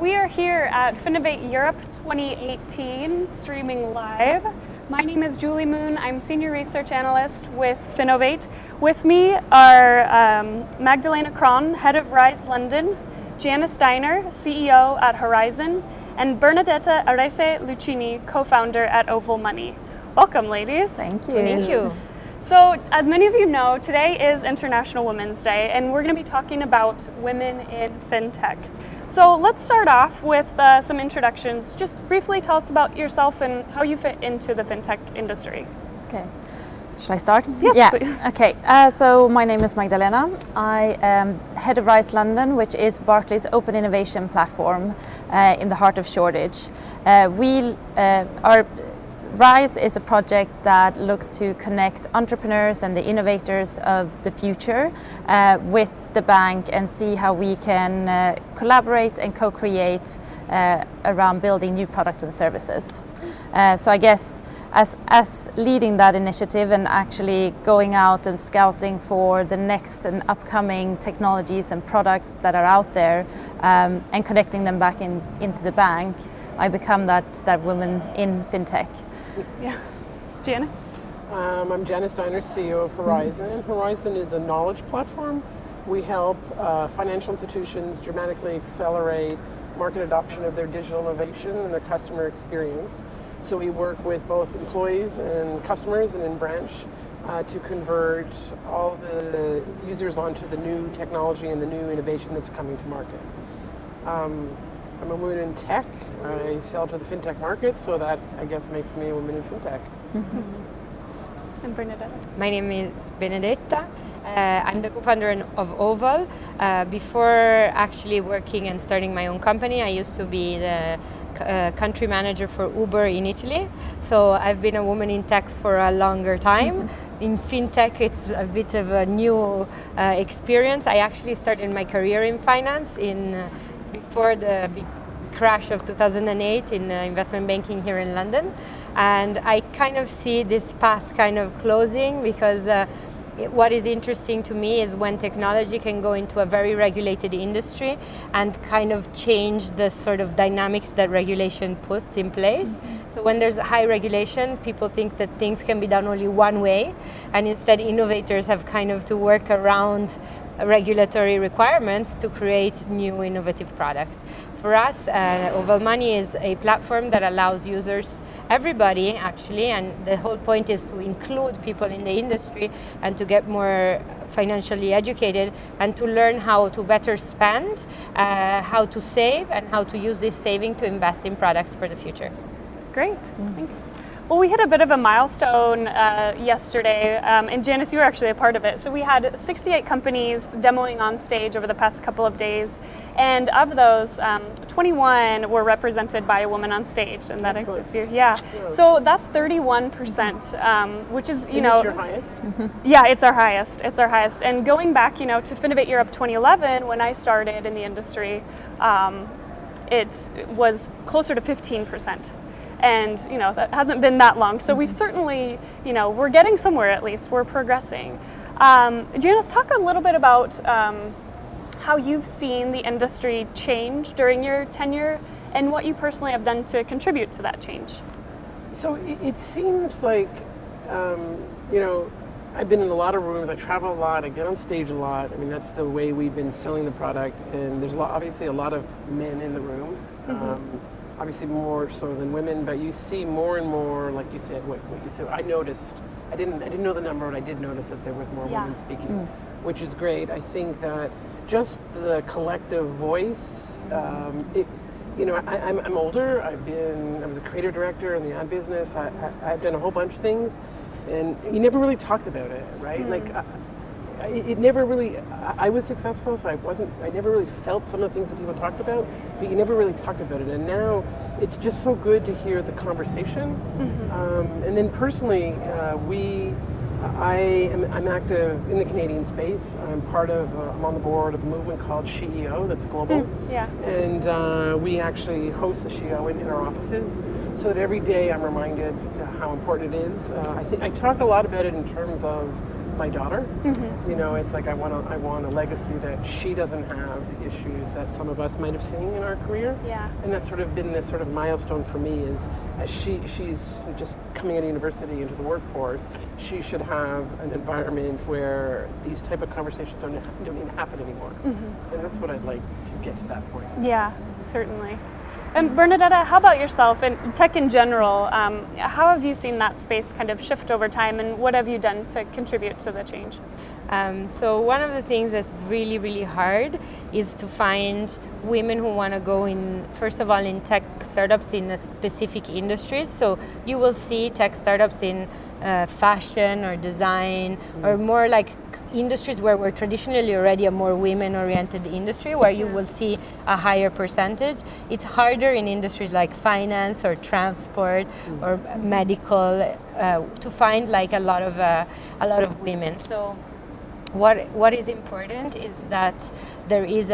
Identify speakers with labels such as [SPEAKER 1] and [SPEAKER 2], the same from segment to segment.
[SPEAKER 1] we are here at Finovate Europe 2018, streaming live. My name is Julie Muhn. I'm Senior Research Analyst with Finovate. With me are Magdalena Kron, Head of Horizn London, Janice, CEO at Horizn, and Benedetta Arese Lucini, co-founder at Oval Money. Welcome, ladies.
[SPEAKER 2] Thank you.
[SPEAKER 3] Thank you.
[SPEAKER 1] So, as many of you know, today is International Women's Day, and we're going to be talking about women in fintech. So let's start off with some introductions. Just briefly tell us about yourself and how you fit into the fintech industry.
[SPEAKER 2] Okay. Should I start?
[SPEAKER 1] Yes,
[SPEAKER 2] yeah.
[SPEAKER 1] please.
[SPEAKER 2] Okay. So my name is Magdalena. I am head of Horizn London, which is Barclays' open innovation platform in the heart of Shoreditch. Rise is a project that looks to connect entrepreneurs and the innovators of the future with the bank and see how we can collaborate and co-create around building new products and services. So I guess as leading that initiative and actually going out and scouting for the next and upcoming technologies and products that are out there and connecting them back into the bank, I become that woman in fintech.
[SPEAKER 1] Yeah. Janice?
[SPEAKER 3] I'm Janice, CEO of Horizn. Horizn is a knowledge platform. We help financial institutions dramatically accelerate market adoption of their digital innovation and their customer experience. So we work with both employees and customers and in branch to convert all the users onto the new technology and the new innovation that's coming to market. I'm a woman in tech. I sell to the fintech market, so that I guess makes me a woman in fintech.
[SPEAKER 1] Mm-hmm. And Benedetta?
[SPEAKER 4] My name is Benedetta. I'm the co-founder of Oval. Before actually working and starting my own company, I used to be the country manager for Uber in Italy. So I've been a woman in tech for a longer time. Mm-hmm. In fintech, it's a bit of a new experience. I actually started my career in finance before the big crash of 2008 in investment banking here in London. And I kind of see this path kind of closing because what is interesting to me is when technology can go into a very regulated industry and kind of change the sort of dynamics that regulation puts in place. Mm-hmm. So when there's high regulation, people think that things can be done only one way, and instead innovators have kind of to work around regulatory requirements to create new innovative products. For us, Oval Money is a platform that allows users, everybody actually, and the whole point is to include people in the industry and to get more financially educated and to learn how to better spend, how to save, and how to use this saving to invest in products for the future.
[SPEAKER 1] Great, thanks. Well, we hit a bit of a milestone yesterday, and Janice, you were actually a part of it. So we had 68 companies demoing on stage over the past couple of days, and of those, 21 were represented by a woman on stage, and that includes you. Yeah. So that's 31%, which is, you know,
[SPEAKER 3] it's your highest?
[SPEAKER 1] Yeah, it's our highest. It's our highest. And going back, you know, to Finovate Europe 2011, when I started in the industry, it was closer to 15%. And, you know, that hasn't been that long. So we've certainly, you know, we're getting somewhere at least. We're progressing. Janice, talk a little bit about how you've seen the industry change during your tenure and what you personally have done to contribute to that change.
[SPEAKER 3] So it seems like, you know, I've been in a lot of rooms, I travel a lot, I get on stage a lot. I mean, that's the way we've been selling the product. And there's obviously a lot of men in the room. Mm-hmm. Obviously more so than women, but you see more and more, like you said, what you said. I noticed, I didn't know the number, but I did notice that there was more women speaking, which is great. I think that just the collective voice, you know, I'm older. I was a creative director in the ad business. I've done a whole bunch of things, and you never really talked about it, right? Like, it never really, I was successful, so I never really felt some of the things that people talked about, but you never really talked about it. And now it's just so good to hear the conversation. Mm-hmm. And then personally, I'm active in the Canadian space. I'm on the board of a movement called SheEO that's global.
[SPEAKER 1] Yeah.
[SPEAKER 3] And we actually host the SheEO in our offices, so that every day I'm reminded how important it is. I talk a lot about it in terms of my daughter. You know, it's like I want a legacy that she doesn't have the issues that some of us might have seen in our career.
[SPEAKER 1] Yeah.
[SPEAKER 3] And that's sort of been this sort of milestone for me is as she's just coming out of university into the workforce, she should have an environment where these type of conversations don't even happen anymore. And that's what I'd like to get to that point.
[SPEAKER 1] Yeah, certainly. And Benedetta, how about yourself and tech in general? How have you seen that space kind of shift over time, and what have you done to contribute to the change?
[SPEAKER 4] So one of the things that's really, really hard is to find women who want to go in, first of all, in tech startups in a specific industries. So you will see tech startups in fashion or design or more like industries where we're traditionally already a more women-oriented industry, where you will see a higher percentage. It's harder in industries like finance or transport or medical to find like a lot of women. So what is important is that there is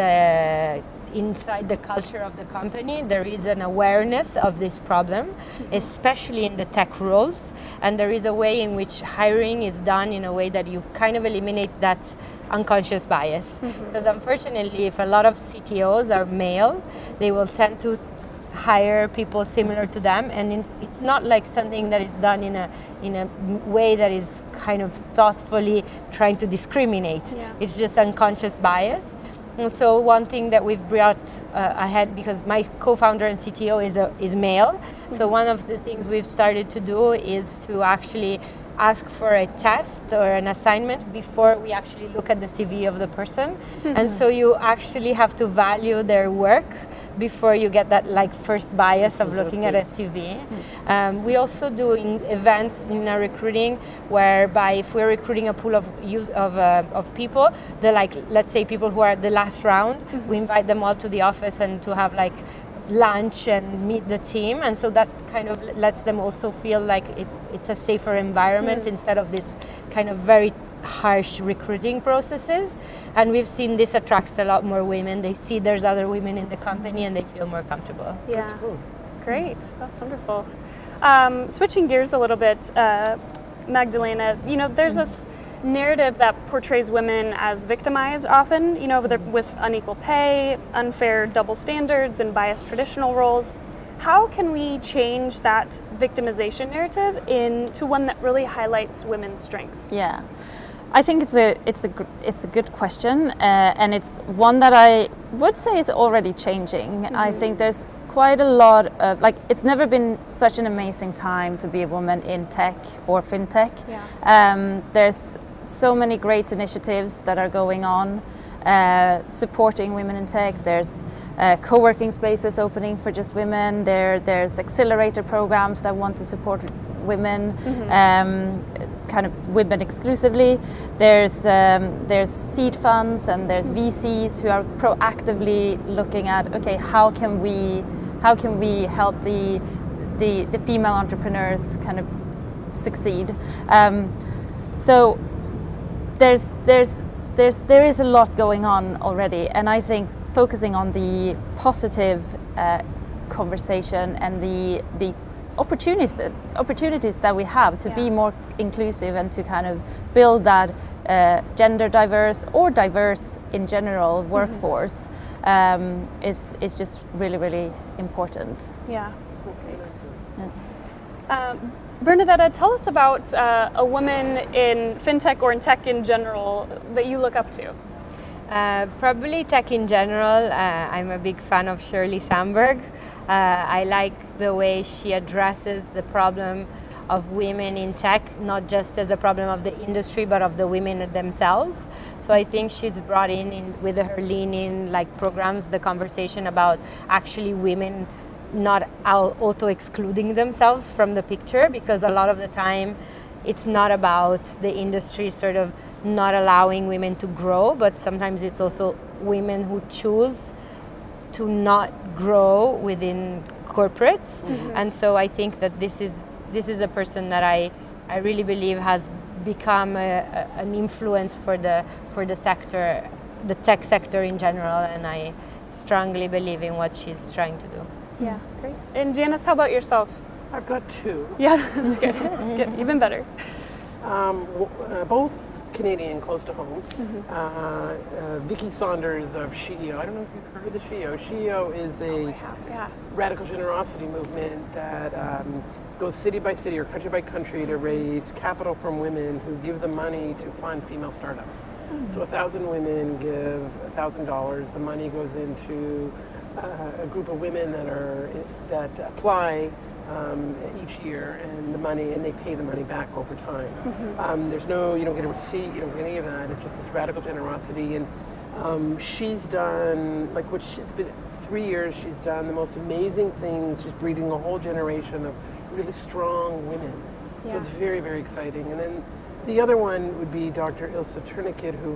[SPEAKER 4] inside the culture of the company, there is an awareness of this problem, especially in the tech roles, and there is a way in which hiring is done in a way that you kind of eliminate that unconscious bias. Because unfortunately, if a lot of CTOs are male, they will tend to hire people similar to them, and it's not like something that is done in a way that is kind of thoughtfully trying to discriminate. It's just unconscious bias. And so one thing that we've brought ahead, because my co-founder and CTO is male, so one of the things we've started to do is to actually ask for a test or an assignment before we actually look at the CV of the person. And so you actually have to value their work before you get that like first bias of looking at a CV. We also do events in our recruiting whereby if we're recruiting a pool of people, the like let's say people who are at the last round, we invite them all to the office and to have like lunch and meet the team, and so that kind of lets them also feel like it's a safer environment instead of this kind of very harsh recruiting processes. And we've seen this attracts a lot more women. They see there's other women in the company and they feel more comfortable.
[SPEAKER 1] Yeah,
[SPEAKER 3] That's cool.
[SPEAKER 1] Great, that's wonderful. Switching gears a little bit, Magdalena, you know, there's this narrative that portrays women as victimized often, you know, with unequal pay, unfair double standards, and biased traditional roles. How can we change that victimization narrative into one that really highlights women's strengths?
[SPEAKER 2] Yeah, I think it's a good question, and it's one that I would say is already changing. I think there's quite a lot of, like, it's never been such an amazing time to be a woman in tech or fintech. There's so many great initiatives that are going on supporting women in tech. There's co-working spaces opening for just women. There's accelerator programs that want to support women, kind of women exclusively. There's seed funds and there's VCs who are proactively looking at, okay, how can we help the female entrepreneurs kind of succeed. So there is a lot going on already, and I think focusing on the positive conversation and the opportunities that we have to be more inclusive and to kind of build that gender diverse or diverse in general workforce is just really, really important.
[SPEAKER 1] Yeah. Benedetta, tell us about a woman in fintech or in tech in general that you look up to.
[SPEAKER 4] Probably tech in general. I'm a big fan of Shirley Sandberg. I like the way she addresses the problem of women in tech, not just as a problem of the industry, but of the women themselves. So I think she's brought in with her Lean In like programs, the conversation about actually women not auto-excluding themselves from the picture, because a lot of the time it's not about the industry sort of not allowing women to grow, but sometimes it's also women who choose to not grow within corporates. And so I think that this is a person that I really believe has become an influence for the sector, the tech sector in general, and I strongly believe in what she's trying to do.
[SPEAKER 1] Yeah, great. And Janice, how about yourself?
[SPEAKER 3] I've got two.
[SPEAKER 1] Yeah, that's good. Good. Even better.
[SPEAKER 3] Both Canadian, close to home. Vicky Saunders of SheEO. I don't know if you've heard of the SheEO. SheEO is a radical generosity movement that goes city by city or country by country to raise capital from women who give the money to fund female startups. So 1,000 women give $1,000. The money goes into a group of women that apply each year, and they pay the money back over time. There's no, you don't get a receipt, you don't get any of that. It's just this radical generosity, and she's done it's been 3 years. She's done the most amazing things. She's breeding a whole generation of really strong women. So it's very, very exciting. And then the other one would be Dr. Ilse Tourniquet, who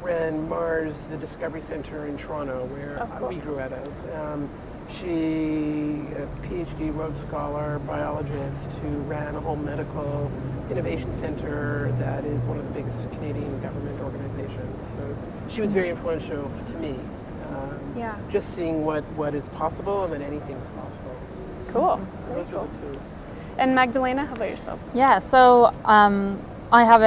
[SPEAKER 3] ran Mars, the Discovery Center in Toronto, where we grew out of. She, a PhD Rhodes Scholar, biologist, who ran a whole medical innovation center that is one of the biggest Canadian government organizations. So she was very influential to me. Just seeing what is possible and that anything is possible.
[SPEAKER 1] Cool.
[SPEAKER 3] So those are the two.
[SPEAKER 1] And Magdalena, how about yourself?
[SPEAKER 2] Yeah, so I have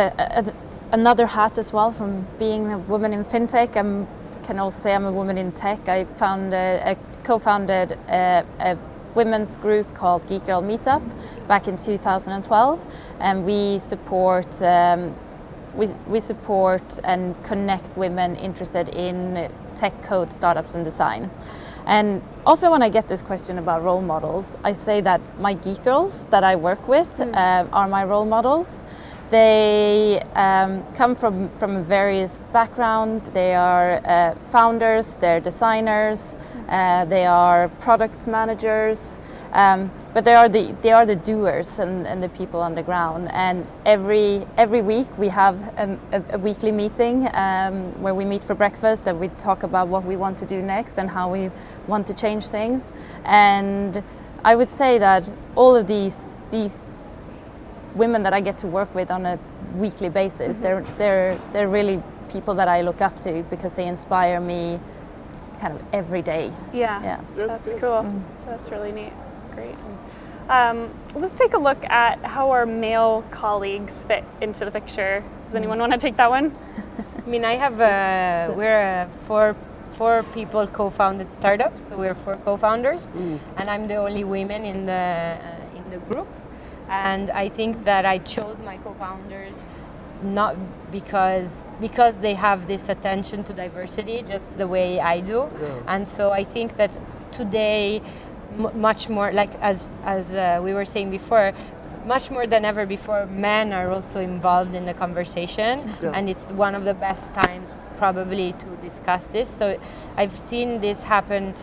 [SPEAKER 2] another hat as well from being a woman in fintech. I can also say I'm a woman in tech. I co-founded a women's group called Geek Girl Meetup back in 2012, and we support and connect women interested in tech, code, startups, and design. And often when I get this question about role models, I say that my geek girls that I work with are my role models. They come from various backgrounds. They are founders, they're designers, they are product managers, but they are the doers and the people on the ground. And every week we have a weekly meeting where we meet for breakfast and we talk about what we want to do next and how we want to change things. And I would say that all of these women that I get to work with on a weekly basis, they're really people that I look up to because they inspire me kind of every day.
[SPEAKER 1] Yeah. That's cool. That's really neat. Great. Let's take a look at how our male colleagues fit into the picture. Does anyone want to take that one?
[SPEAKER 4] I mean, I have we're four people co-founded startups, so we're 4 co-founders, and I'm the only woman in the group. And I think that I chose my co-founders not because they have this attention to diversity, just the way I do. And so I think that today, much more, like as we were saying before, much more than ever before, men are also involved in the conversation, and it's one of the best times probably to discuss this. So I've seen this happen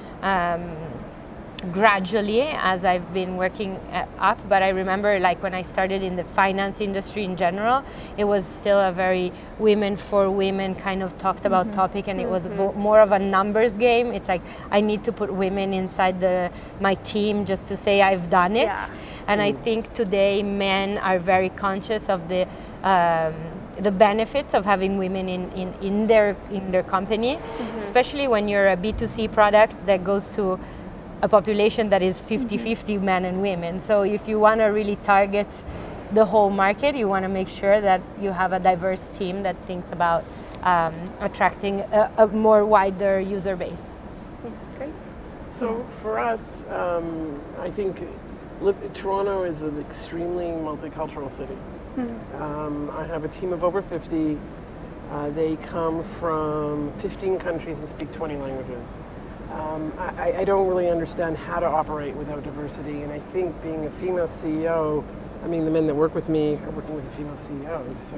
[SPEAKER 4] gradually as I've been working up, but I remember like when I started in the finance industry in general, it was still a very women for women kind of talked about topic, and it was more of a numbers game. It's like I need to put women inside my team just to say I've done it. And I think today men are very conscious of the benefits of having women in their company, especially when you're a B2C product that goes to a population that is 50-50 men and women. So if you want to really target the whole market, you want to make sure that you have a diverse team that thinks about attracting a more wider user base.
[SPEAKER 1] Great.
[SPEAKER 3] So for us, I think Toronto is an extremely multicultural city. I have a team of over 50. They come from 15 countries and speak 20 languages. I don't really understand how to operate without diversity, and I think being a female CEO, I mean, the men that work with me are working with a female CEO, so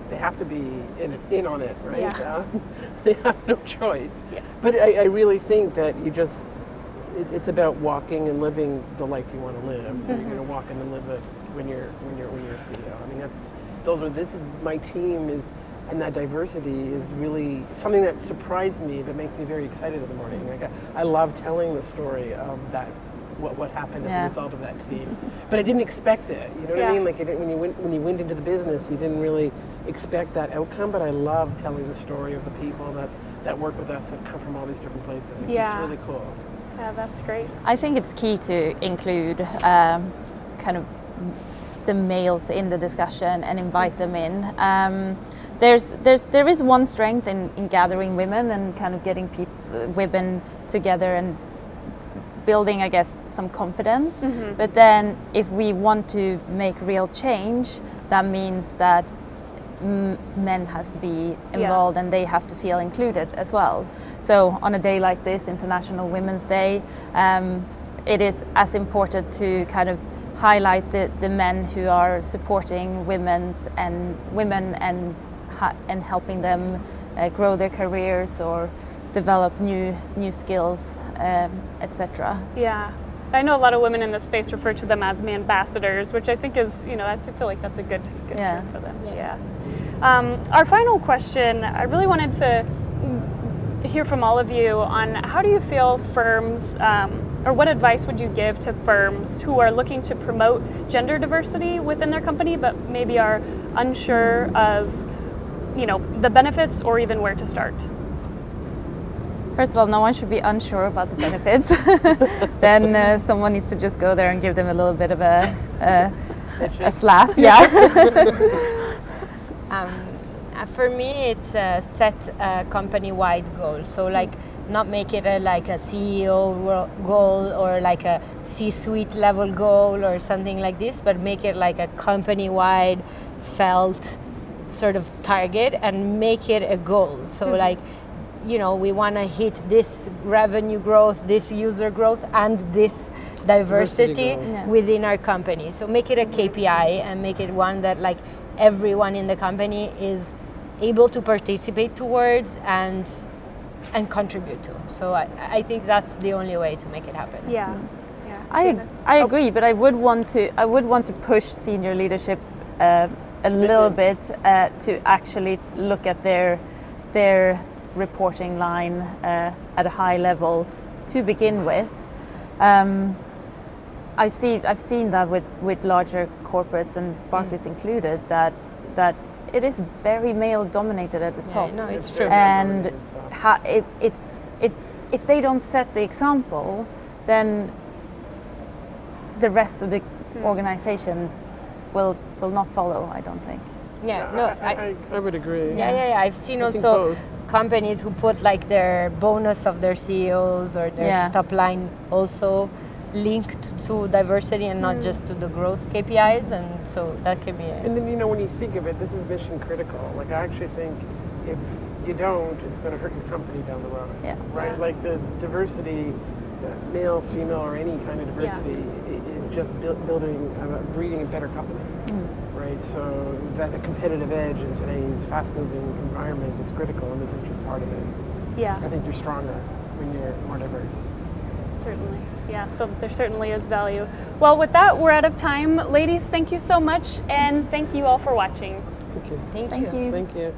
[SPEAKER 3] they have to be in on it, right?
[SPEAKER 1] Yeah.
[SPEAKER 3] They have no choice. Yeah. But I really think that it's about walking and living the life you want to live. So you're going to walk and live it when you're a CEO. I mean, my team is. And that diversity is really something that surprised me, that makes me very excited in the morning. Like I love telling the story of that, what happened as a result of that team. But I didn't expect it. You know what I mean? Like when you went into the business, you didn't really expect that outcome. But I love telling the story of the people that work with us that come from all these different places.
[SPEAKER 1] Yeah.
[SPEAKER 3] It's really cool.
[SPEAKER 1] Yeah, that's great.
[SPEAKER 2] I think it's key to include kind of the males in the discussion and invite them in. There is one strength in gathering women and kind of getting women together and building, I guess, some confidence. But then if we want to make real change, that means that men has to be involved and they have to feel included as well. So on a day like this, International Women's Day, it is as important to kind of highlight the men who are supporting women and helping them grow their careers or develop new skills, etc.
[SPEAKER 1] Yeah. I know a lot of women in this space refer to them as ambassadors, which I think is, I feel like that's a good term for them. Yeah. Our final question, I really wanted to hear from all of you on how do you feel firms, or what advice would you give to firms who are looking to promote gender diversity within their company, but maybe are unsure of, the benefits or even where to start?
[SPEAKER 2] First of all, no one should be unsure about the benefits. Then someone needs to just go there and give them a little bit of a slap. Yeah.
[SPEAKER 4] For me, it's set a company-wide goal. So not make it like a CEO goal or like a C-suite level goal or something like this, but make it like a company-wide felt sort of target and make it a goal. So we want to hit this revenue growth, this user growth, and this diversity within our company. So make it a KPI and make it one that everyone in the company is able to participate towards and contribute to. So I think that's the only way to make it happen.
[SPEAKER 1] Yeah.
[SPEAKER 2] I agree, but I would want to push senior leadership a little bit to actually look at their reporting line at a high level to begin with. I've seen that with larger corporates and Barclays included that it is very male dominated at the top.
[SPEAKER 4] No, it's true.
[SPEAKER 2] And if they don't set the example, then the rest of the organization will not follow, I don't think.
[SPEAKER 3] I would agree.
[SPEAKER 4] Yeah. I've seen also companies who put their bonus of their CEOs or their top line also linked to diversity and not just to the growth KPIs, and so that can be it.
[SPEAKER 3] And then when you think of it, this is mission critical. I actually think if you don't, it's going to hurt your company down the road.
[SPEAKER 2] Yeah.
[SPEAKER 3] Right? The diversity, male, female, or any kind of diversity is just breeding a better company. Right? So that a competitive edge in today's fast-moving environment is critical, and this is just part of it.
[SPEAKER 1] Yeah.
[SPEAKER 3] I think you're stronger when you're more diverse.
[SPEAKER 1] Certainly. Yeah, so there certainly is value. Well, with that, we're out of time. Ladies, thank you so much, and thank you all for watching.
[SPEAKER 3] Thank you.
[SPEAKER 4] Thank you.
[SPEAKER 3] Thank you.